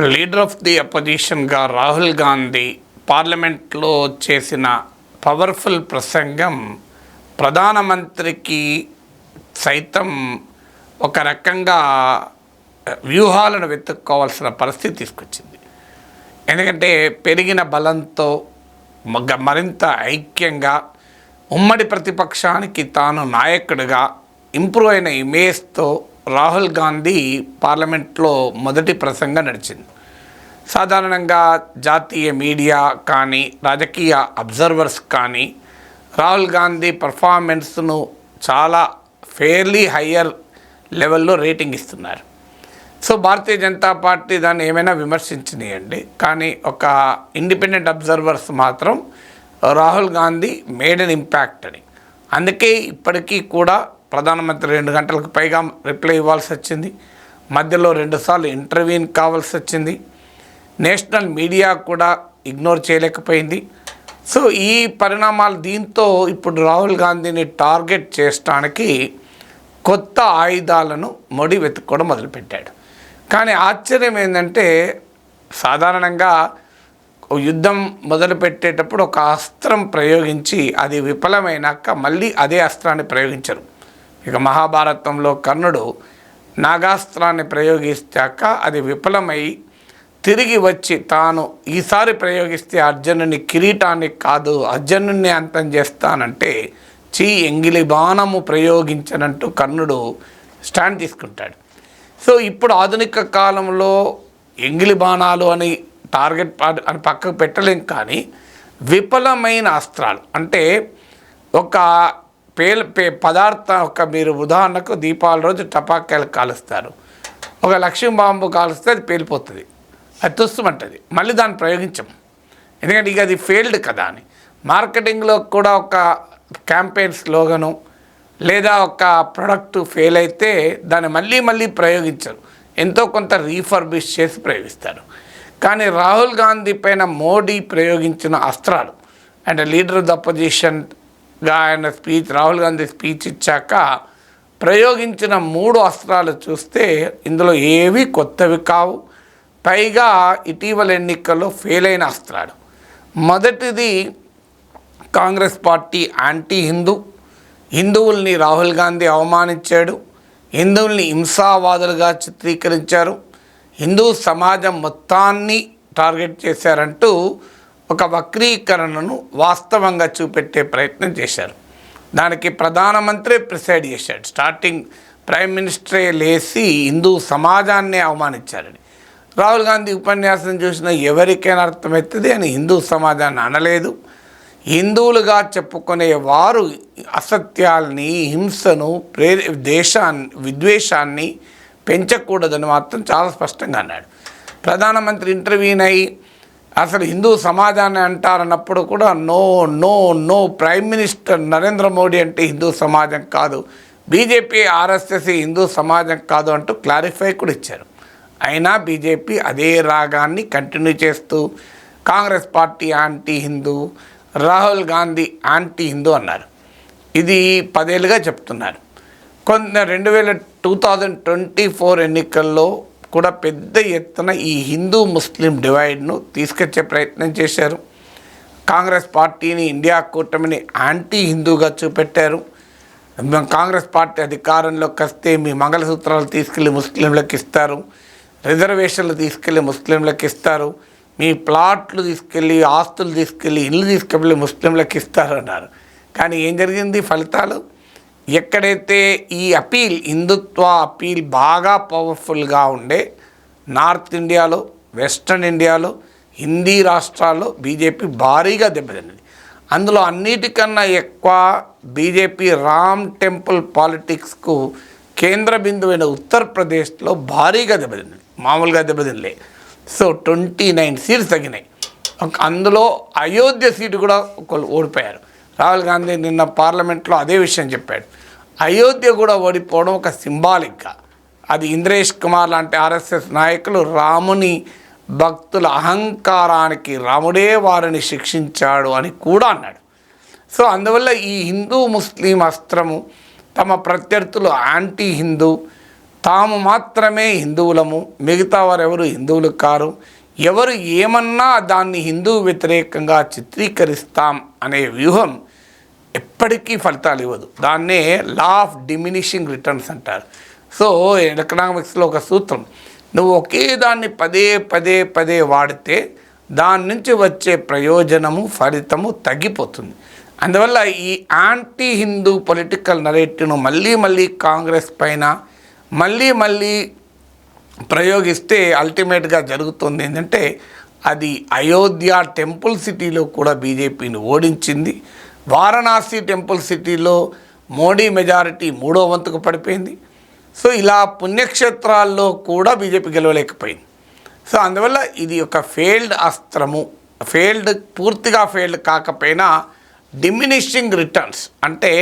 Leader of the అపోజిషన్గా రాహుల్ గాంధీ పార్లమెంట్లో చేసిన పవర్ఫుల్ ప్రసంగం ప్రధానమంత్రికి సైతం ఒక రకంగా వ్యూహాలను వెతుక్కోవాల్సిన పరిస్థితి తీసుకొచ్చింది. ఎందుకంటే పెరిగిన బలంతో మరింత ఐక్యంగా ఉమ్మడి ప్రతిపక్షానికి తాను నాయకుడిగా ఇంప్రూవ్ అయిన ఇమేజ్తో రాహుల్ గాంధీ పార్లమెంట్లో మొదటి ప్రసంగం నడిచింది. సాధారణంగా జాతీయ మీడియా కానీ రాజకీయ అబ్జర్వర్స్ కానీ రాహుల్ గాంధీ పర్ఫార్మెన్స్ను చాలా ఫెయిర్లీ హయ్యర్ లెవెల్లో రేటింగ్ ఇస్తున్నారు. సో భారతీయ జనతా పార్టీ దాన్ని ఏమైనా విమర్శించినాయండి, కానీ ఒక ఇండిపెండెంట్ అబ్జర్వర్స్ మాత్రం Rahul Gandhi made an impact అని. అందుకే ఇప్పటికీ కూడా ప్రధానమంత్రి 2 గంటలకు పైగా రిప్లై ఇవ్వాల్సి వచ్చింది, మధ్యలో 2 సార్లు ఇంటర్వ్యూన్ కావాల్సి వచ్చింది. నేషనల్ మీడియా కూడా ఇగ్నోర్ చేయలేకపోయింది. సో ఈ పరిణామాలు దీంతో ఇప్పుడు రాహుల్ గాంధీని టార్గెట్ చేయడానికి కొత్త ఆయుధాలను మోడీ వెతుక్కోవడం మొదలుపెట్టాడు. కానీ ఆశ్చర్యం ఏంటంటే సాధారణంగా యుద్ధం మొదలుపెట్టేటప్పుడు ఒక అస్త్రం ప్రయోగించి అది విఫలమైనాక మళ్ళీ అదే అస్త్రాన్ని ప్రయోగించరు. ఇక మహాభారతంలో కర్ణుడు నాగాస్త్రాన్ని ప్రయోగించాక అది విఫలమై తిరిగి వచ్చి తాను ఈసారి ప్రయోగిస్తే అర్జునుని కిరీటాన్ని కాదు అర్జునుడిని అంతం చేస్తానంటే ఎంగిలి బాణము ప్రయోగించనంటూ కర్ణుడు స్టాండ్ తీసుకుంటాడు. సో ఇప్పుడు ఆధునిక కాలంలో ఎంగిలి బాణాలు అని టార్గెట్ అని పక్కకు పెట్టలేం, కానీ విఫలమైన అస్త్రాలు అంటే ఒక పదార్థం మీరు ఉదాహరణకు దీపావళి రోజు టపాకాయలు కాలుస్తారు, ఒక లక్ష్యం బాంబు కాలుస్తే అది పేలిపోతుంది, అది తుస్సుమంటుంది, మళ్ళీ దాన్ని ప్రయోగించం, ఎందుకంటే ఇక అది ఫెయిల్డ్ కదా అని. మార్కెటింగ్లో కూడా ఒక క్యాంపెయిన్ స్లోగను లేదా ఒక ప్రొడక్ట్ ఫెయిల్ అయితే దాన్ని మళ్ళీ ప్రయోగించరు, ఎంతో కొంత రీఫర్బిష్ చేసి ప్రయోగిస్తారు. కానీ రాహుల్ గాంధీ పైన మోడీ ప్రయోగించిన అస్త్రాలు అంటే లీడర్ ఆఫ్ ద అపోజిషన్గా ఆయన రాహుల్ గాంధీ స్పీచ్ ఇచ్చాక ప్రయోగించిన 3 అస్త్రాలు చూస్తే ఇందులో ఏవి కొత్తవి కావు, పైగా ఇటీవల ఎన్నికల్లో ఫెయిల్ అయిన అస్త్రాలు. మొదటిది కాంగ్రెస్ పార్టీ యాంటీ హిందువుల్ని రాహుల్ గాంధీ అవమానించాడు, హిందువుల్ని హింసావాదులుగా చిత్రీకరించారు, హిందూ సమాజం మొత్తాన్ని టార్గెట్ చేశారంటూ ఒక వక్రీకరణను వాస్తవంగా చూపెట్టే ప్రయత్నం చేశారు. దానికి ప్రధానమంత్రి ప్రిసైడ్ చేశాడు. స్టార్టింగ్ ప్రైమ్ మినిస్టరే లేచి హిందూ సమాజాన్ని అవమానించారని. రాహుల్ గాంధీ ఉపన్యాసం చూసిన ఎవరికైనా అర్థమవుతుంది అని హిందూ సమాజాన్ని అనలేదు. హిందువులుగా చెప్పుకునే వారు అసత్యాల్ని హింసను విద్వేషాన్ని పెంచకూడదని మాత్రం చాలా స్పష్టంగా అన్నాడు. ప్రధానమంత్రి ఇంటర్వ్యూన్ అయ్యి అసలు హిందూ సమాజాన్ని అంటారన్నప్పుడు కూడా నో ప్రైమ్ మినిస్టర్ నరేంద్ర మోడీ అంటే హిందూ సమాజం కాదు, బీజేపీ ఆర్ఎస్ఎస్ హిందూ సమాజం కాదు అంటూ క్లారిఫై కూడా ఇచ్చారు. అయినా బీజేపీ అదే రాగాన్ని కంటిన్యూ చేస్తూ Congress party anti Hindu, Rahul Gandhi anti Hindu అన్నారు. ఇది 10 ఏళ్ళుగా చెప్తున్నారు. 2024 ఎన్నికల్లో కూడా పెద్ద ఎత్తున ఈ హిందూ ముస్లిం డివైడ్ను తీసుకొచ్చే ప్రయత్నం చేశారు. కాంగ్రెస్ పార్టీని ఇండియా కూటమిని యాంటీ హిందూగా చూపెట్టారు. కాంగ్రెస్ పార్టీ అధికారంలోకి వస్తే మీ మంగళసూత్రాలు తీసుకెళ్ళి ముస్లింలకు ఇస్తారు, రిజర్వేషన్లు తీసుకెళ్ళి ముస్లింలకు ఇస్తారు, మీ ప్లాట్లు తీసుకెళ్ళి ఆస్తులు తీసుకెళ్ళి ఇల్లు తీసుకెళ్ళి ముస్లింలకు ఇస్తారు అన్నారు. కానీ ఏం జరిగింది? ఫలితాలు ఎక్కడైతే ఈ హిందుత్వ అపీల్ బాగా పవర్ఫుల్గా ఉండే నార్త్ ఇండియాలో, వెస్ట్రన్ ఇండియాలో, హిందీ రాష్ట్రాల్లో బీజేపీ భారీగా దెబ్బతిన్నది. అందులో అన్నిటికన్నా ఎక్కువ బీజేపీ రామ్ టెంపుల్ పాలిటిక్స్కు కేంద్ర బిందువైన ఉత్తరప్రదేశ్లో భారీగా దెబ్బతిన్నది, మామూలుగా దెబ్బతినలే. సో 29 సీట్స్ తగ్గినాయి. అందులో అయోధ్య సీటు కూడా ఓడిపోయారు. రాహుల్ గాంధీ నిన్న పార్లమెంట్లో అదే విషయం చెప్పాడు. అయోధ్య కూడా ఓడిపోవడం ఒక సింబాలిక్గా, అది ఇంద్రేష్ కుమార్ లాంటి ఆర్ఎస్ఎస్ నాయకులు రాముని భక్తుల అహంకారానికి రాముడే వారిని శిక్షించాడు అని కూడా అన్నాడు. సో అందువల్ల ఈ హిందూ ముస్లిం అస్త్రము తమ ప్రత్యర్థులు యాంటీ హిందూ, తాము మాత్రమే హిందువులము, మిగతా వారెవరు హిందువులు కారు, ఎవరు ఏమన్నా దాన్ని హిందూ వ్యతిరేకంగా చిత్రీకరిస్తాం అనే వ్యూహం ఎప్పటికీ ఫలితాలు ఇవ్వదు. దాన్నే లా ఆఫ్ డిమినిషింగ్ రిటర్న్స్ అంటారు. సో ఎకనామిక్స్లో ఒక సూత్రం, నువ్వు ఒకే దాన్ని పదే పదే పదే వాడితే దాని నుంచి వచ్చే ప్రయోజనము ఫలితము తగ్గిపోతుంది. అందువల్ల ఈ యాంటీ హిందూ పొలిటికల్ నరేటివ్ను మళ్ళీ మళ్ళీ కాంగ్రెస్ పైన మళ్ళీ ప్రయోగిస్తే అల్టిమేట్గా జరుగుతుంది ఏంటంటే, అది అయోధ్య టెంపుల్ సిటీలో కూడా బీజేపీని ఓడించింది. వారణాసి టెంపుల్ సిటీలో మోడీ మెజారిటీ 3వ వంతుకు పడిపోయింది. సో ఇలా పుణ్యక్షేత్రాల్లో కూడా బీజేపీ గెలవలేకపోయింది. సో అందువల్ల ఇది ఒక ఫెయిల్డ్ అస్త్రము. పూర్తిగా ఫెయిల్డ్ కాకపోయినా డిమినిషింగ్ రిటర్న్స్ అంటే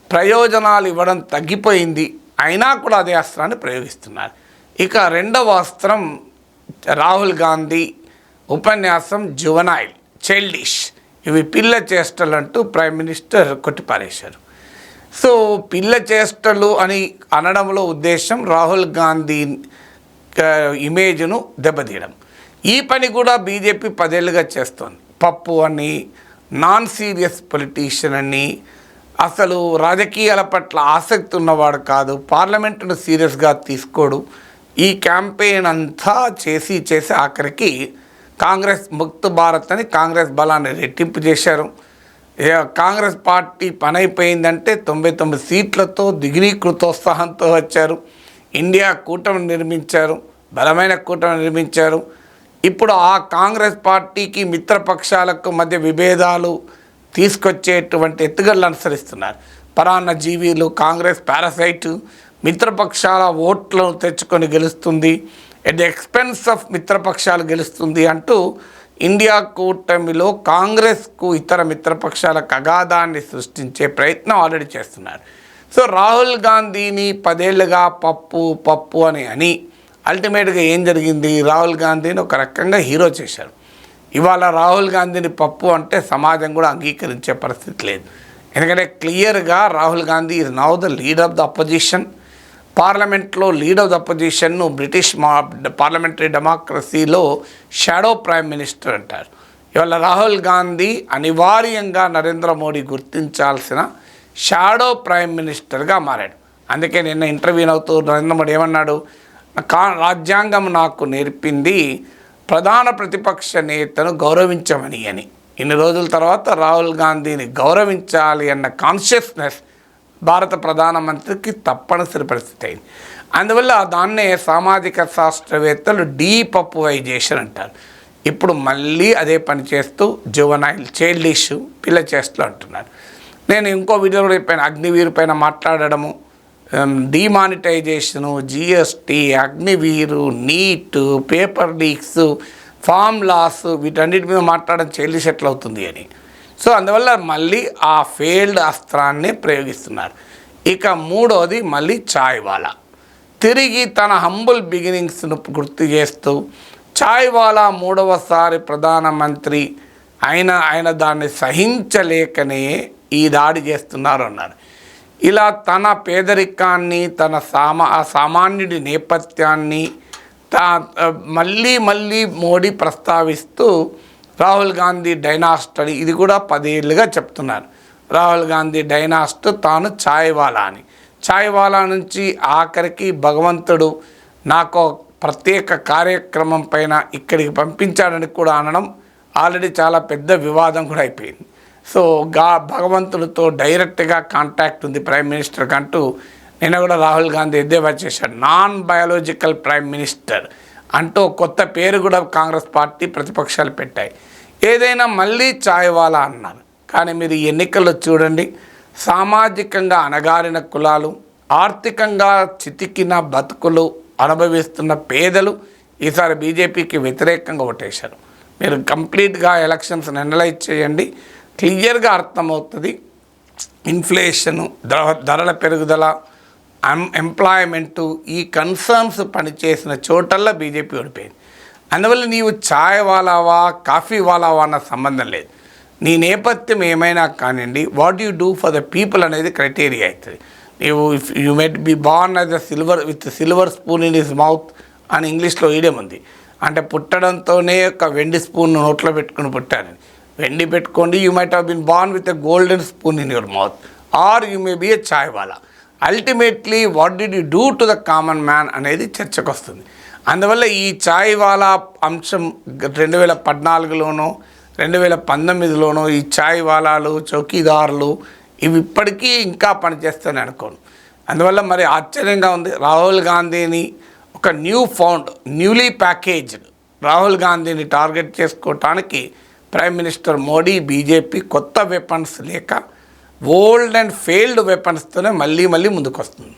ప్రయోజనాలు ఇవ్వడం తగ్గిపోయింది, అయినా కూడా అదే అస్త్రాన్ని ప్రయోగిస్తున్నారు. ఇక రెండవ అస్త్రం రాహుల్ గాంధీ ఉపన్యాసం జువనైల్, చైల్డిష్, ఇవి పిల్ల చేష్టలు అంటూ ప్రైమ్ మినిస్టర్ కొట్టిపారేశారు. సో పిల్ల చేష్టలు అని అనడంలో ఉద్దేశం రాహుల్ గాంధీ ఇమేజ్ను దెబ్బతీయడం. ఈ పని కూడా బీజేపీ 10 ఏళ్ళుగా చేస్తోంది. పప్పు అని, నాన్ సీరియస్ పొలిటీషియన్ అని, అసలు రాజకీయాల పట్ల ఆసక్తి ఉన్నవాడు కాదు, పార్లమెంటును సీరియస్గా తీసుకోడు. ఈ క్యాంపెయిన్ అంతా చేసి ఆఖరికి కాంగ్రెస్ ముక్త్ భారత్ అని కాంగ్రెస్ బలాన్ని రెట్టింపు చేశారు. కాంగ్రెస్ పార్టీ పని అయిపోయిందంటే 99 సీట్లతో దిగ్నీకృతోత్సాహంతో వచ్చారు. ఇండియా కూటమి నిర్మించారు, బలమైన కూటమి నిర్మించారు. ఇప్పుడు ఆ కాంగ్రెస్ పార్టీకి మిత్రపక్షాలకు మధ్య విభేదాలు తీసుకొచ్చేటువంటి ఎత్తుగడలు అనుసరిస్తున్నారు. పరాన్న జీవీలు, కాంగ్రెస్ పారాసైట్ మిత్రపక్షాల ఓట్లను తెచ్చుకొని గెలుస్తుంది, ఎట్ ది ఎక్స్పెన్స్ ఆఫ్ మిత్రపక్షాలు గెలుస్తుంది అంటూ ఇండియా కూటమిలో కాంగ్రెస్కు ఇతర మిత్రపక్షాలకు అగాధాన్ని సృష్టించే ప్రయత్నం ఆల్రెడీ చేస్తున్నారు. సో రాహుల్ గాంధీని 10 ఏళ్ళుగా పప్పు అని అల్టిమేట్గా ఏం జరిగింది, రాహుల్ గాంధీని ఒక రకంగా హీరో చేశారు. ఇవాళ రాహుల్ గాంధీని పప్పు అంటే సమాజం కూడా అంగీకరించే పరిస్థితి లేదు. ఎందుకంటే క్లియర్గా Rahul Gandhi is now the leader of the opposition. పార్లమెంట్లో లీడ్ ఆఫ్ ద అపోజిషన్ను బ్రిటిష్ పార్లమెంటరీ డెమోక్రసీలో షాడో ప్రైమ్ మినిస్టర్ అంటారు. ఇవాళ రాహుల్ గాంధీ అనివార్యంగా నరేంద్ర మోడీ గుర్తించాల్సిన షాడో ప్రైమ్ మినిస్టర్గా మారాడు. అందుకే నిన్న ఇంటర్వ్యూ అవుతూ నరేంద్ర మోడీ ఏమన్నాడు, రాజ్యాంగం నాకు నేర్పింది ప్రధాన ప్రతిపక్ష నేతను గౌరవించమని అని. ఇన్ని రోజుల తర్వాత రాహుల్ గాంధీని గౌరవించాలి అన్న కాన్షియస్నెస్ భారత ప్రధానమంత్రికి తప్పనిసరి పరిస్థితి అయింది. అందువల్ల దాన్నే సామాజిక శాస్త్రవేత్తలు డీపప్పువైజేషన్ అంటారు. ఇప్పుడు మళ్ళీ అదే పని చేస్తూ జువనైల్, చైల్డిష్, పిల్ల చేష్టలు అంటున్నారు. నేను ఇంకో వీడియో కూడా చెప్పాను, అగ్నివీరు పైన మాట్లాడడము, demonetisation, GST, Agniveer, NEET, paper leaks, farm laws, వీటన్నిటి మీద మాట్లాడడం చైల్డిష్ ఎట్లా అవుతుంది అని. సో అందువల్ల మళ్ళీ ఆ ఫెయిల్డ్ అస్త్రాన్ని ప్రయోగిస్తున్నారు. ఇక మూడోది మళ్ళీ చాయ్వాలా, తిరిగి తన హంబుల్ బిగినింగ్స్ను గుర్తు చేస్తూ చాయ్వాలా 3వసారి ప్రధానమంత్రి ఆయన దాన్ని సహించలేకనే ఈ దాడి చేస్తున్నారు అన్నారు. ఇలా తన పేదరికాన్ని, తన సామాన్యుడి నేపథ్యాన్ని మళ్ళీ మోడీ ప్రస్తావిస్తూ రాహుల్ గాంధీ డైనాస్ట్ అని ఇది కూడా 10 ఏళ్ళుగా చెప్తున్నారు. రాహుల్ గాంధీ డైనాస్ట్, తాను చాయ్వాలా అని. చాయ్వాలా నుంచి ఆఖరికి భగవంతుడు నాకు ప్రత్యేక కార్యక్రమం పైన ఇక్కడికి పంపించాడని కూడా అనడం ఆల్రెడీ చాలా పెద్ద వివాదం కూడా అయిపోయింది. సో భగవంతుడితో డైరెక్ట్గా కాంటాక్ట్ ఉంది ప్రైమ్ మినిస్టర్కి అంటూ నిన్న కూడా రాహుల్ గాంధీ ఎద్దేవా చేశాడు. నాన్ బయాలజికల్ ప్రైమ్ మినిస్టర్ అంటూ కొత్త పేరు కూడా కాంగ్రెస్ పార్టీ ప్రతిపక్షాలు పెట్టాయి. ఏదైనా మళ్ళీ చాయ్వాలా అన్నారు. కానీ మీరు ఈ ఎన్నికల్లో చూడండి, సామాజికంగా అణగారిన కులాలు, ఆర్థికంగా చితికిన బతుకులు అనుభవిస్తున్న పేదలు ఈసారి బీజేపీకి వ్యతిరేకంగా ఓటేశారు. మీరు కంప్లీట్గా ఎలక్షన్స్ అనలైజ్ చేయండి, క్లియర్గా అర్థమవుతుంది. ఇన్ఫ్లేషను, ధరల పెరుగుదల, ఎంప్లాయ్మెంటు, ఈ కన్సర్న్స్ పనిచేసిన చోటల్లో బీజేపీ ఓడిపోయింది. అందువల్ల నీవు చాయ్ వాలావా, కాఫీ వాలావా అన్న సంబంధం లేదు. నీ నేపథ్యం ఏమైనా కానివ్వండి, what you do for the people అనేది క్రైటీరియా అవుతుంది. You might be born as a silver spoon in his mouth అని ఇంగ్లీష్లో ఈడియం ఉంది. అంటే పుట్టడంతోనే ఒక వెండి స్పూన్ నోట్లో పెట్టుకుని పుట్టారని. వెండి పెట్టుకోండి, you might have been born with a golden spoon in your mouth, or you may be a chai wala. Ultimately what did you do to the common man అనేది చర్చకు వస్తుంది. అందువల్ల ఈ చాయ్ వాలా అంశం 2014లోనో 2019లోనో ఈ చాయ్ వాలాలు, చౌకీదారులు ఇవి ఇప్పటికీ ఇంకా పనిచేస్తాయని అనుకోను. అందువల్ల మరి ఆశ్చర్యంగా ఉంది. రాహుల్ గాంధీని ఒక న్యూలీ ప్యాకేజ్డ్ రాహుల్ గాంధీని టార్గెట్ చేసుకోవటానికి ప్రైమ్ మినిస్టర్ మోడీ, బీజేపీ కొత్త వెపన్స్ లేక ఓల్డ్ అండ్ ఫెయిల్డ్ వెపన్స్తోనే మళ్ళీ ముందుకు వస్తుంది.